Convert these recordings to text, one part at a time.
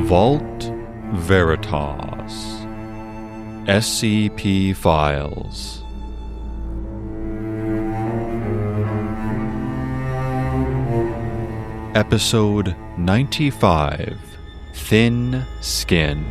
Vault Veritas. SCP Files. Episode 95. Thin Skin.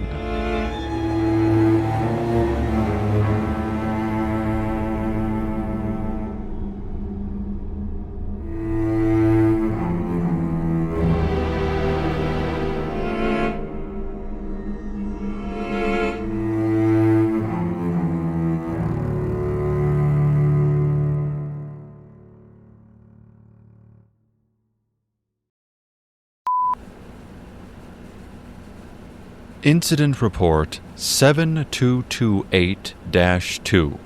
Incident Report 7228-2.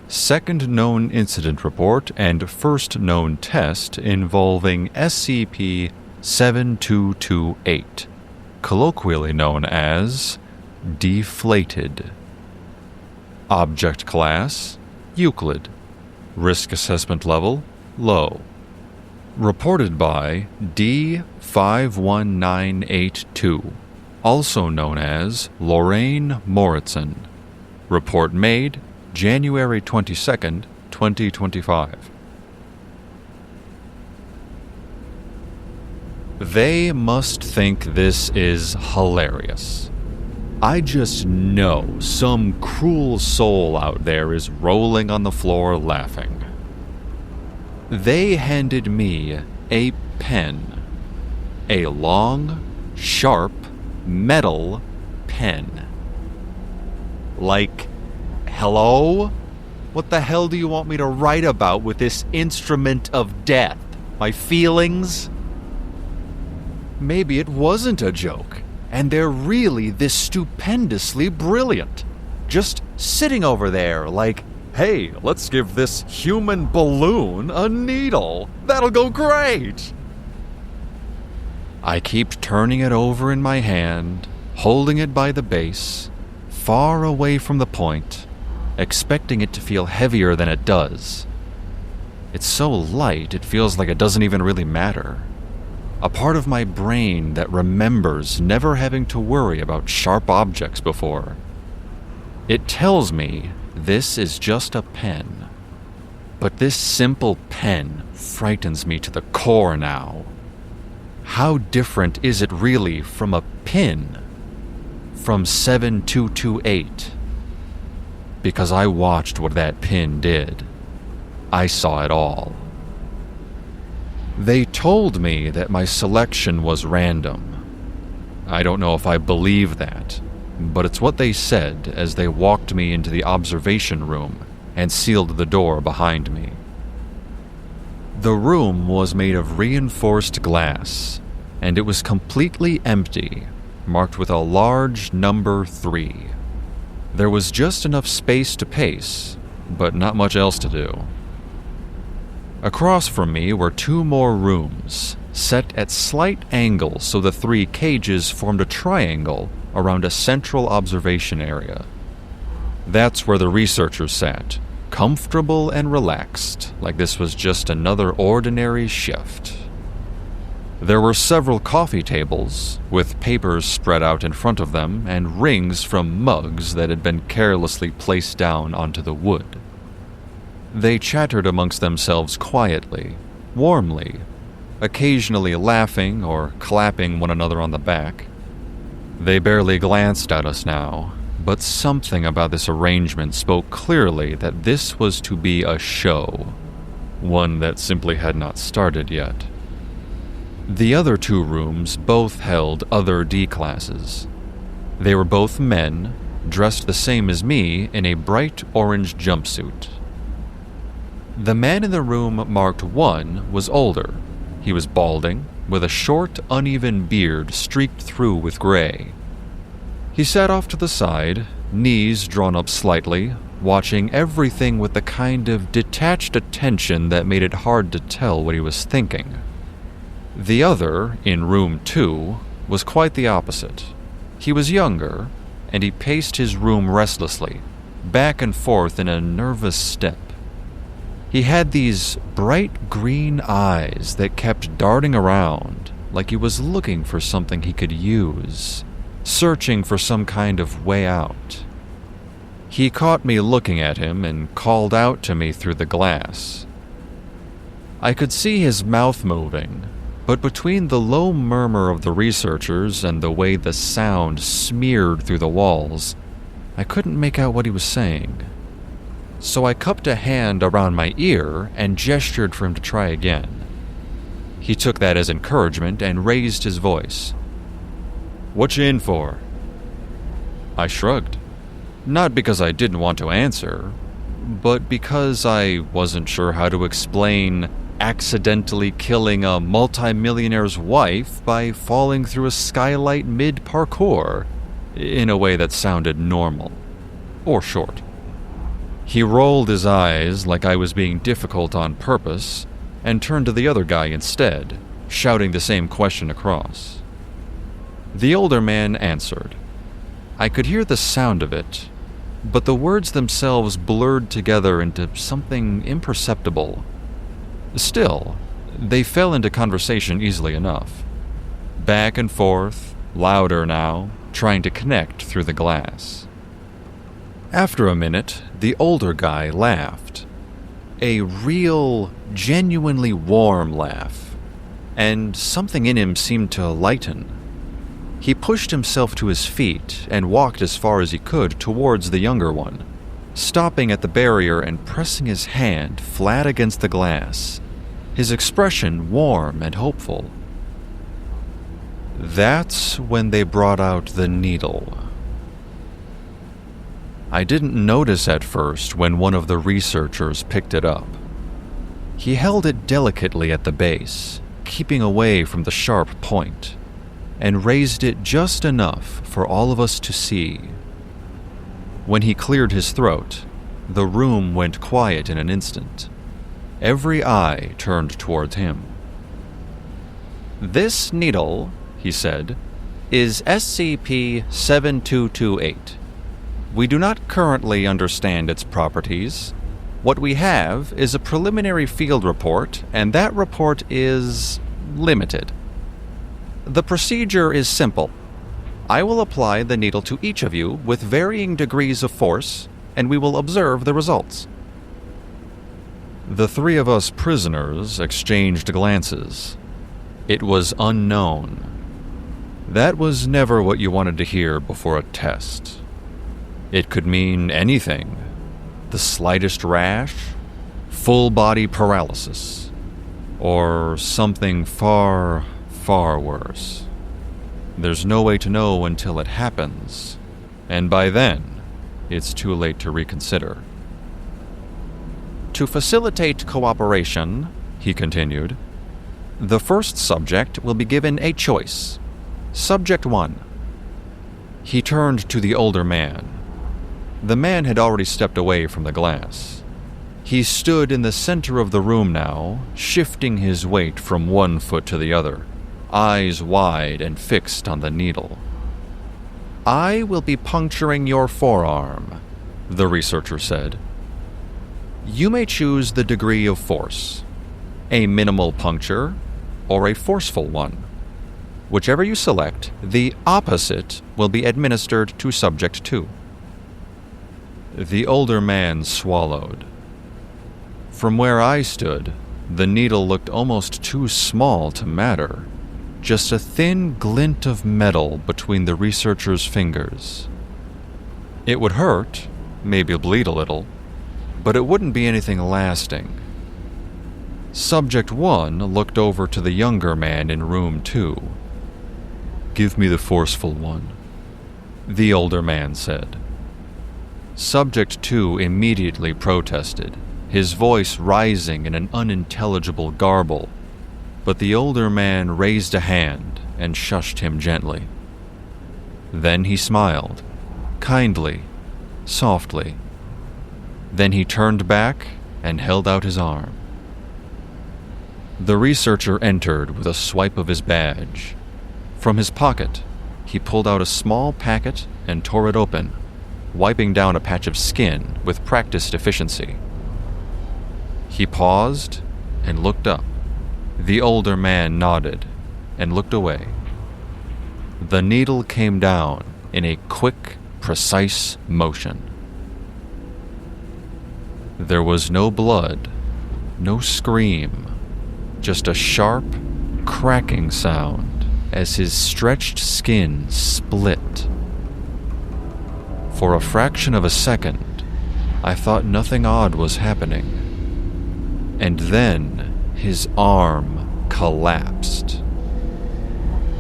Second known incident report and first known test involving SCP-7228, colloquially known as Deflated. Object Class: Euclid. Risk Assessment Level: Low. Reported by D51982. Also known as Lorraine Moritzen. Report made January 22nd, 2025. They must think this is hilarious. I just know some cruel soul out there is rolling on the floor laughing. They handed me a pen. A long, sharp, metal pen. Like, hello? What the hell do you want me to write about with this instrument of death? My feelings? Maybe it wasn't a joke, and they're really this stupendously brilliant. Just sitting over there like, hey, let's give this human balloon a needle. That'll go great. I keep turning it over in my hand, holding it by the base, far away from the point, expecting it to feel heavier than it does. It's so light, it feels like it doesn't even really matter. A part of my brain that remembers never having to worry about sharp objects before. It tells me this is just a pen. But this simple pen frightens me to the core now. How different is it really from a pin? From 7228? Because I watched what that pin did. I saw it all. They told me that my selection was random. I don't know if I believe that, but it's what they said as they walked me into the observation room and sealed the door behind me. The room was made of reinforced glass, and it was completely empty, marked with a large number 3. There was just enough space to pace, but not much else to do. Across from me were 2 more rooms, set at slight angles so the 3 cages formed a triangle around a central observation area. That's where the researchers sat, comfortable and relaxed, like this was just another ordinary shift. There were several coffee tables, with papers spread out in front of them and rings from mugs that had been carelessly placed down onto the wood. They chattered amongst themselves quietly, warmly, occasionally laughing or clapping one another on the back. They barely glanced at us now, but something about this arrangement spoke clearly that this was to be a show, one that simply had not started yet. The other 2 rooms both held other D-classes. They were both men, dressed the same as me in a bright orange jumpsuit. The man in the room marked 1 was older. He was balding, with a short, uneven beard streaked through with gray. He sat off to the side, knees drawn up slightly, watching everything with the kind of detached attention that made it hard to tell what he was thinking. The other, in room 2, was quite the opposite. He was younger, and he paced his room restlessly, back and forth in a nervous step. He had these bright green eyes that kept darting around, like he was looking for something he could use. searching for some kind of way out. He caught me looking at him and called out to me through the glass. I could see his mouth moving, but between the low murmur of the researchers and the way the sound smeared through the walls, I couldn't make out what he was saying. So I cupped a hand around my ear and gestured for him to try again. He took that as encouragement and raised his voice. "What you in for?" I shrugged. Not because I didn't want to answer, but because I wasn't sure how to explain accidentally killing a multimillionaire's wife by falling through a skylight mid-parkour in a way that sounded normal. Or short. He rolled his eyes like I was being difficult on purpose and turned to the other guy instead, shouting the same question across. The older man answered. I could hear the sound of it, but the words themselves blurred together into something imperceptible. Still, they fell into conversation easily enough. Back and forth, louder now, trying to connect through the glass. After a minute, the older guy laughed. A real, genuinely warm laugh, and something in him seemed to lighten. He pushed himself to his feet and walked as far as he could towards the younger one, stopping at the barrier and pressing his hand flat against the glass, his expression warm and hopeful. That's when they brought out the needle. I didn't notice at first when one of the researchers picked it up. He held it delicately at the base, keeping away from the sharp point, and raised it just enough for all of us to see. When he cleared his throat, the room went quiet in an instant. Every eye turned towards him. "This needle," he said, "is SCP-7228. We do not currently understand its properties. What we have is a preliminary field report, and that report is limited. The procedure is simple. I will apply the needle to each of you with varying degrees of force, and we will observe the results." The three of us prisoners exchanged glances. It was unknown. That was never what you wanted to hear before a test. It could mean anything. The slightest rash, full body paralysis, or something far, far worse. There's no way to know until it happens, and by then, it's too late to reconsider. "To facilitate cooperation," he continued, "the first subject will be given a choice. Subject 1. He turned to the older man. The man had already stepped away from the glass. He stood in the center of the room now, shifting his weight from one foot to the other, eyes wide and fixed on the needle. "I will be puncturing your forearm," the researcher said. "You may choose the degree of force, a minimal puncture or a forceful one. Whichever you select, the opposite will be administered to subject 2. The older man swallowed. From where I stood, the needle looked almost too small to matter, just a thin glint of metal between the researcher's fingers. It would hurt, maybe bleed a little, but it wouldn't be anything lasting. Subject 1 looked over to the younger man in room 2. "Give me the forceful one," the older man said. Subject 2 immediately protested, his voice rising in an unintelligible garble, but the older man raised a hand and shushed him gently. Then he smiled, kindly, softly. Then he turned back and held out his arm. The researcher entered with a swipe of his badge. From his pocket, he pulled out a small packet and tore it open, wiping down a patch of skin with practiced efficiency. He paused and looked up. The older man nodded and looked away. The needle came down in a quick, precise motion. There was no blood, no scream, just a sharp, cracking sound as his stretched skin split. For a fraction of a second, I thought nothing odd was happening. And then his arm collapsed.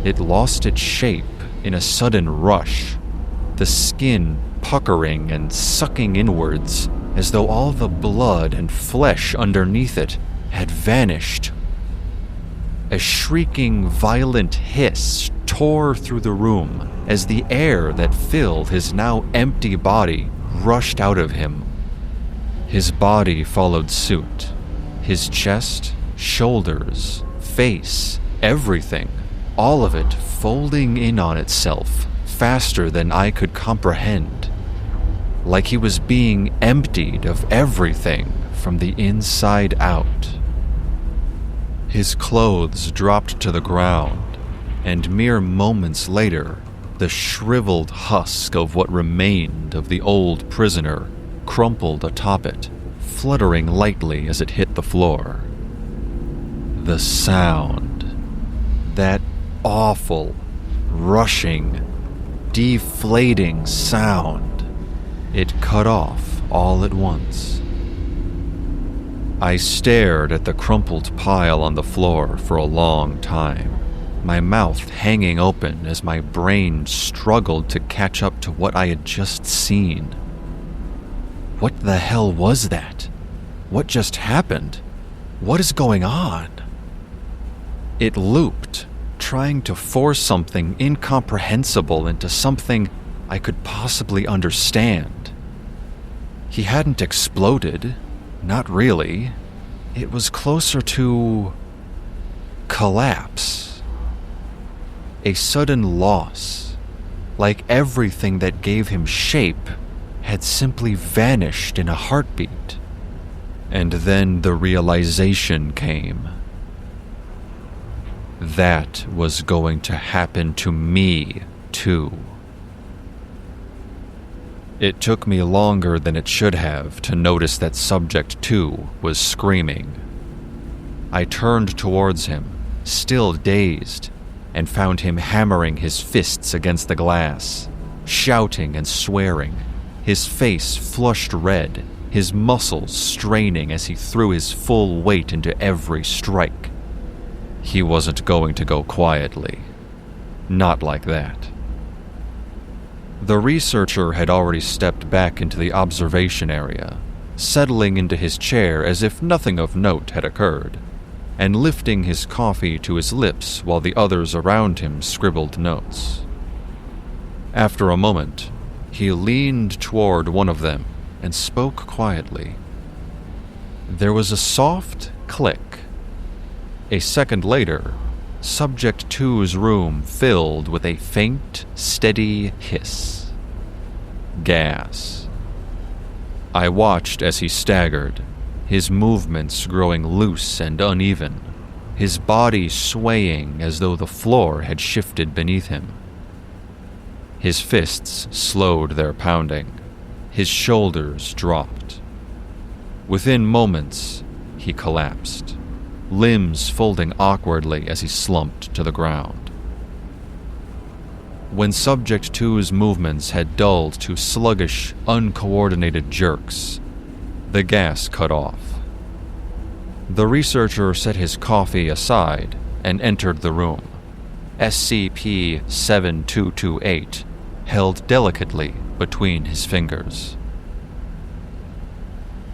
It lost its shape in a sudden rush, the skin puckering and sucking inwards as though all the blood and flesh underneath it had vanished. A shrieking, violent hiss tore through the room as the air that filled his now empty body rushed out of him. His body followed suit. His chest, shoulders, face, everything, all of it folding in on itself faster than I could comprehend. Like he was being emptied of everything from the inside out. His clothes dropped to the ground, and mere moments later, the shriveled husk of what remained of the old prisoner crumpled atop it, fluttering lightly as it hit the floor. The sound, that awful, rushing, deflating sound, it cut off all at once. I stared at the crumpled pile on the floor for a long time, my mouth hanging open as my brain struggled to catch up to what I had just seen. What the hell was that? What just happened? What is going on? It looped, trying to force something incomprehensible into something I could possibly understand. He hadn't exploded. Not really. It was closer to collapse. A sudden loss, like everything that gave him shape had simply vanished in a heartbeat. And then the realization came. That was going to happen to me, too. It took me longer than it should have to notice that Subject 2 was screaming. I turned towards him, still dazed, and found him hammering his fists against the glass, shouting and swearing, his face flushed red, his muscles straining as he threw his full weight into every strike. He wasn't going to go quietly. Not like that. The researcher had already stepped back into the observation area, settling into his chair as if nothing of note had occurred, and lifting his coffee to his lips while the others around him scribbled notes. After a moment, he leaned toward one of them and spoke quietly. There was a soft click. A second later, Subject 2's room filled with a faint, steady hiss. Gas. I watched as he staggered, his movements growing loose and uneven, his body swaying as though the floor had shifted beneath him. His fists slowed their pounding. His shoulders dropped. Within moments, he collapsed, limbs folding awkwardly as he slumped to the ground. When Subject 2's movements had dulled to sluggish, uncoordinated jerks, the gas cut off. The researcher set his coffee aside and entered the room, SCP-7228 held delicately between his fingers.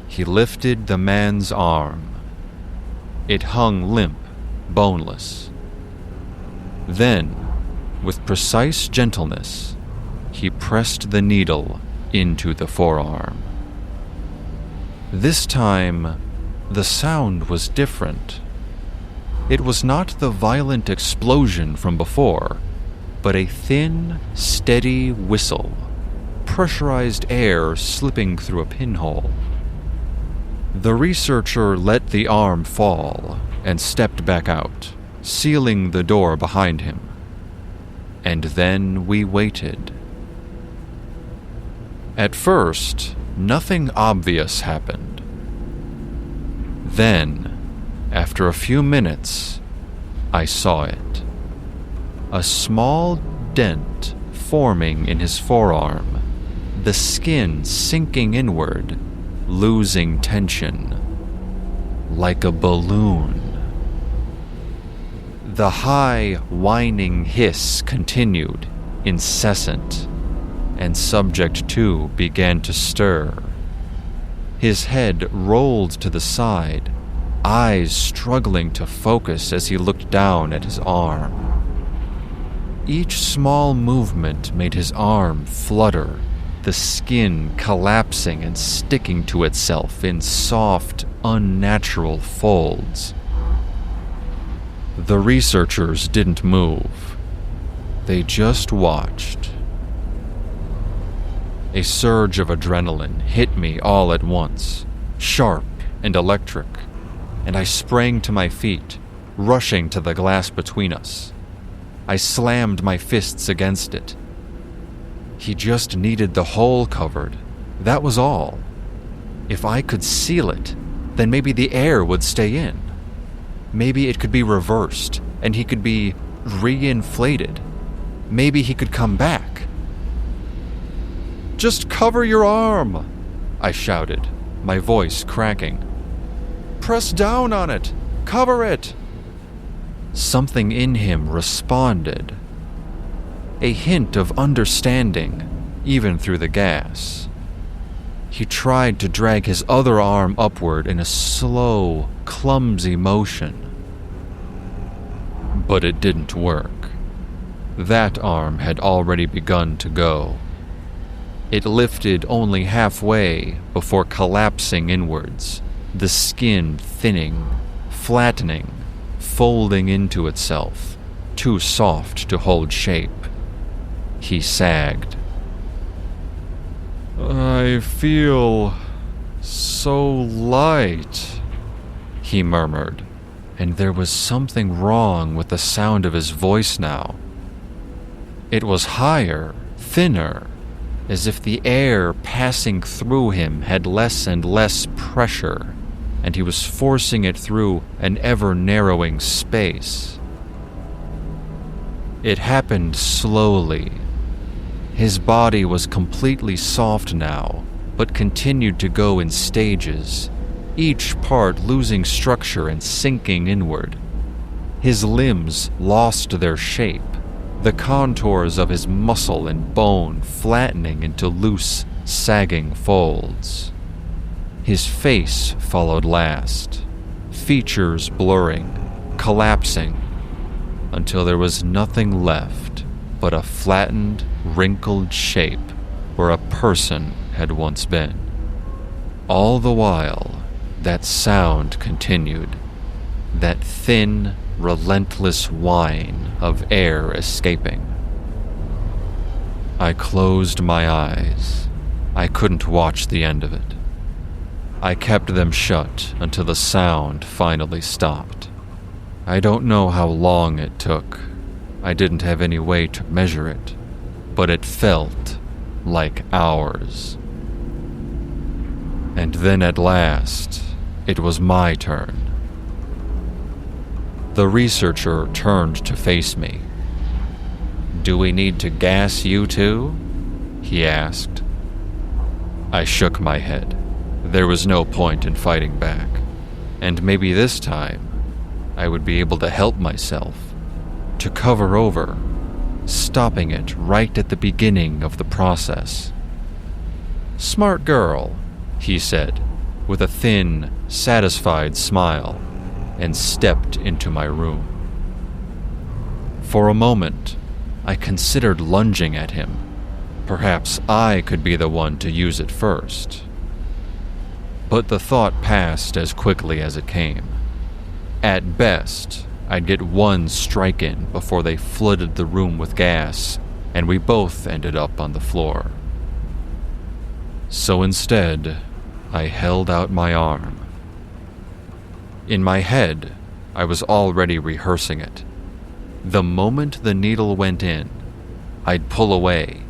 He lifted the man's arm. It hung limp, boneless. Then, with precise gentleness, he pressed the needle into the forearm. This time, the sound was different. It was not the violent explosion from before, but a thin, steady whistle, pressurized air slipping through a pinhole. The researcher let the arm fall and stepped back out, sealing the door behind him. And then we waited. At first, nothing obvious happened. Then, after a few minutes, I saw it. A small dent forming in his forearm, the skin sinking inward, losing tension, like a balloon. The high, whining hiss continued, incessant, and Subject 2 began to stir. His head rolled to the side, eyes struggling to focus as he looked down at his arm. Each small movement made his arm flutter, the skin collapsing and sticking to itself in soft, unnatural folds. The researchers didn't move. They just watched. A surge of adrenaline hit me all at once, sharp and electric, and I sprang to my feet, rushing to the glass between us. I slammed my fists against it. He just needed the hole covered. That was all. If I could seal it, then maybe the air would stay in. Maybe it could be reversed, and he could be reinflated. Maybe he could come back. "Just cover your arm!" I shouted, my voice cracking. "Press down on it! Cover it!" Something in him responded. A hint of understanding, even through the gas. He tried to drag his other arm upward in a slow, clumsy motion. But it didn't work. That arm had already begun to go. It lifted only halfway before collapsing inwards, the skin thinning, flattening, folding into itself, too soft to hold shape. He sagged. "I feel so light," he murmured, and there was something wrong with the sound of his voice now. It was higher, thinner, as if the air passing through him had less and less pressure, and he was forcing it through an ever-narrowing space. It happened slowly. His body was completely soft now, but continued to go in stages, each part losing structure and sinking inward. His limbs lost their shape, the contours of his muscle and bone flattening into loose, sagging folds. His face followed last, features blurring, collapsing, until there was nothing left but a flattened, wrinkled shape where a person had once been. All the while, that sound continued, that thin, relentless whine of air escaping. I closed my eyes. I couldn't watch the end of it. I kept them shut until the sound finally stopped. I don't know how long it took. I didn't have any way to measure it, but it felt like hours. And then at last, it was my turn. The researcher turned to face me. "Do we need to gas you too?" he asked. I shook my head. There was no point in fighting back, and maybe this time I would be able to help myself, to cover over, stopping it right at the beginning of the process. "Smart girl," he said, with a thin, satisfied smile, and stepped into my room. For a moment, I considered lunging at him. Perhaps I could be the one to use it first. But the thought passed as quickly as it came. At best, I'd get one strike in before they flooded the room with gas, and we both ended up on the floor. So instead, I held out my arm. In my head, I was already rehearsing it. The moment the needle went in, I'd pull away,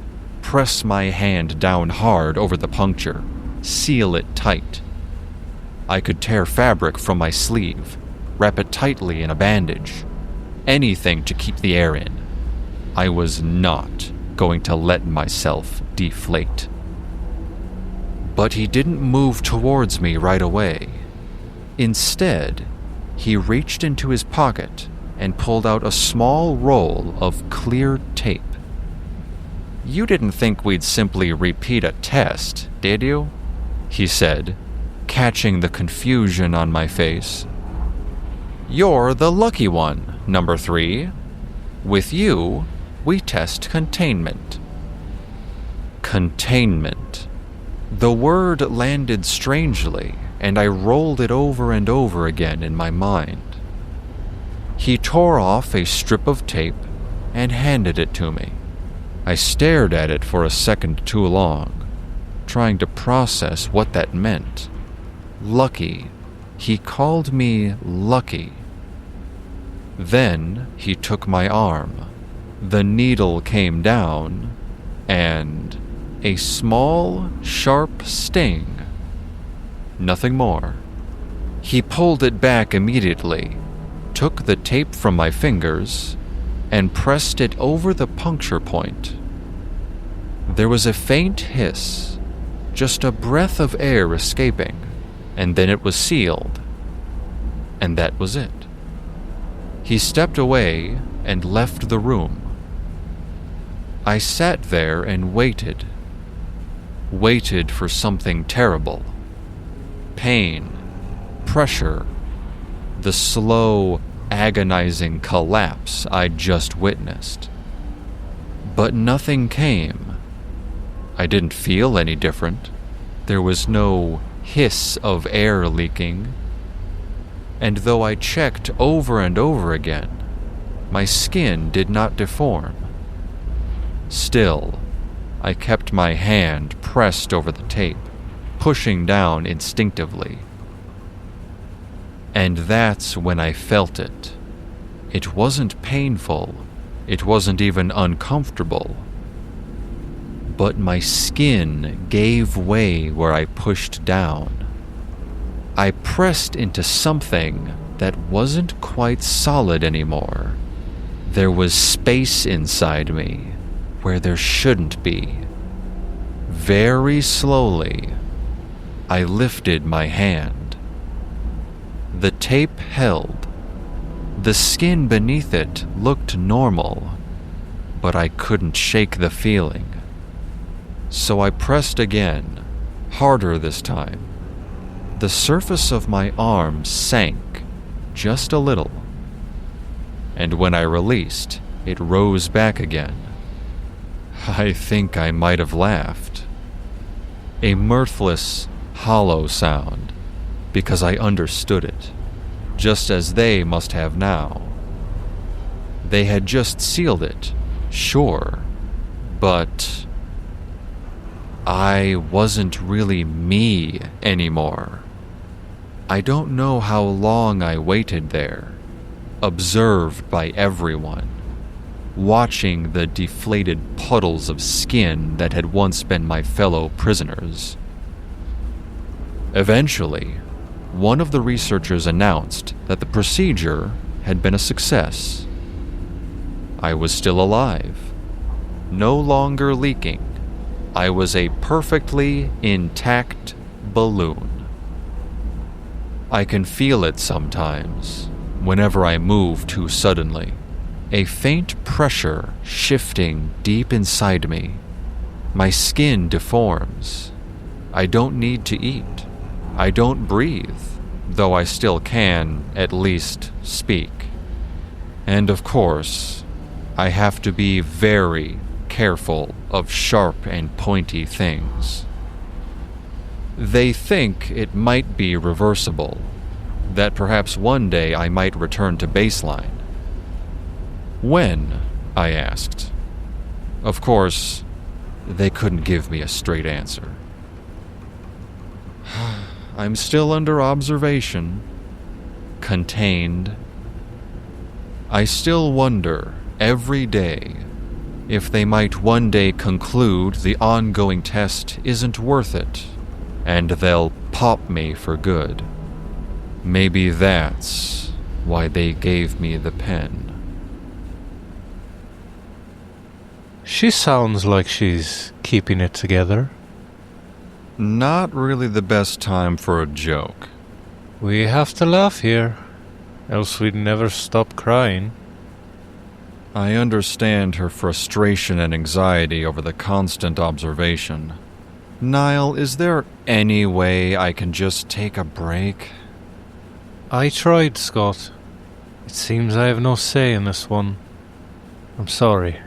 press my hand down hard over the puncture, seal it tight. I could tear fabric from my sleeve, wrap it tightly in a bandage, anything to keep the air in. I was not going to let myself deflate. But he didn't move towards me right away. Instead, he reached into his pocket and pulled out a small roll of clear tape. "You didn't think we'd simply repeat a test, did you?" he said, catching the confusion on my face. "You're the lucky one, number 3. With you, we test containment." Containment. The word landed strangely, and I rolled it over and over again in my mind. He tore off a strip of tape and handed it to me. I stared at it for a second too long, trying to process what that meant. Lucky. He called me lucky. Then he took my arm. The needle came down, and a small, sharp sting. Nothing more. He pulled it back immediately, took the tape from my fingers, and pressed it over the puncture point. There was a faint hiss, just a breath of air escaping, and then it was sealed. And that was it. He stepped away and left the room. I sat there and waited for something terrible. Pain, pressure, the slow, agonizing collapse I'd just witnessed. But nothing came. I didn't feel any different. There was no hiss of air leaking. And though I checked over and over again, my skin did not deform. Still, I kept my hand pressed over the tape, pushing down instinctively. And that's when I felt it. It wasn't painful. It wasn't even uncomfortable. But my skin gave way where I pushed down. I pressed into something that wasn't quite solid anymore. There was space inside me where there shouldn't be. Very slowly, I lifted my hand. The tape held. The skin beneath it looked normal, but I couldn't shake the feeling. So I pressed again, harder this time. The surface of my arm sank just a little, and when I released, it rose back again. I think I might have laughed. A mirthless, hollow sound, because I understood it, just as they must have now. They had just sealed it, sure, but I wasn't really me anymore. I don't know how long I waited there, observed by everyone, watching the deflated puddles of skin that had once been my fellow prisoners. Eventually, one of the researchers announced that the procedure had been a success. I was still alive, no longer leaking. I was a perfectly intact balloon. I can feel it sometimes, whenever I move too suddenly. A faint pressure shifting deep inside me. My skin deforms. I don't need to eat. I don't breathe, though I still can, at least, speak. And of course, I have to be very careful of sharp and pointy things. They think it might be reversible, that perhaps one day I might return to baseline. When? I asked. Of course, they couldn't give me a straight answer. I'm still under observation, contained. I still wonder every day if they might one day conclude the ongoing test isn't worth it, and they'll pop me for good. Maybe that's why they gave me the pen. She sounds like she's keeping it together. Not really the best time for a joke. We have to laugh here, else we'd never stop crying. I understand her frustration and anxiety over the constant observation. Niall, is there any way I can just take a break? I tried, Scott. It seems I have no say in this one. I'm sorry.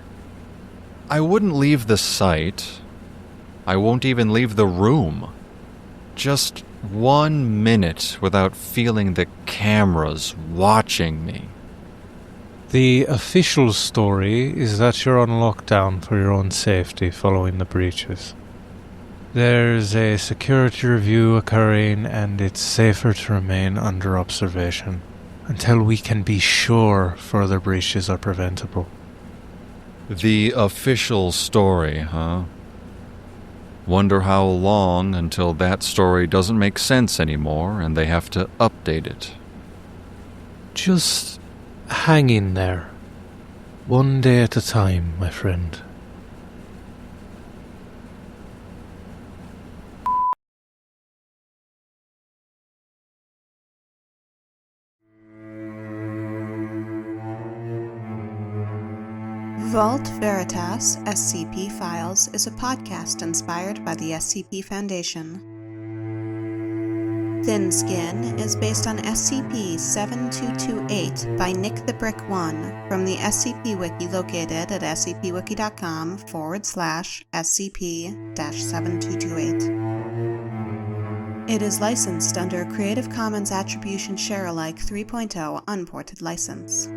I wouldn't leave the site. I won't even leave the room. Just 1 minute without feeling the cameras watching me. The official story is that you're on lockdown for your own safety following the breaches. There's a security review occurring, and it's safer to remain under observation until we can be sure further breaches are preventable. The official story, huh? Wonder how long until that story doesn't make sense anymore and they have to update it. Just hang in there. One day at a time, my friend. Vault Veritas SCP Files is a podcast inspired by the SCP Foundation. Thin Skin is based on SCP-7228 by Nick the Brick 1 from the SCP Wiki located at scpwiki.com/SCP-7228. It is licensed under a Creative Commons Attribution Share-alike 3.0 unported license.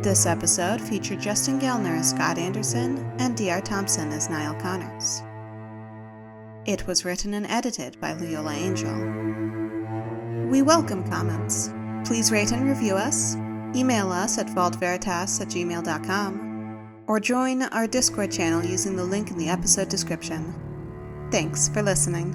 This episode featured Justin Gellner as Scott Anderson and D.R. Thompson as Niall Connors. It was written and edited by Leola Angel. We welcome comments. Please rate and review us, email us at vaultveritas@gmail.com, or join our Discord channel using the link in the episode description. Thanks for listening.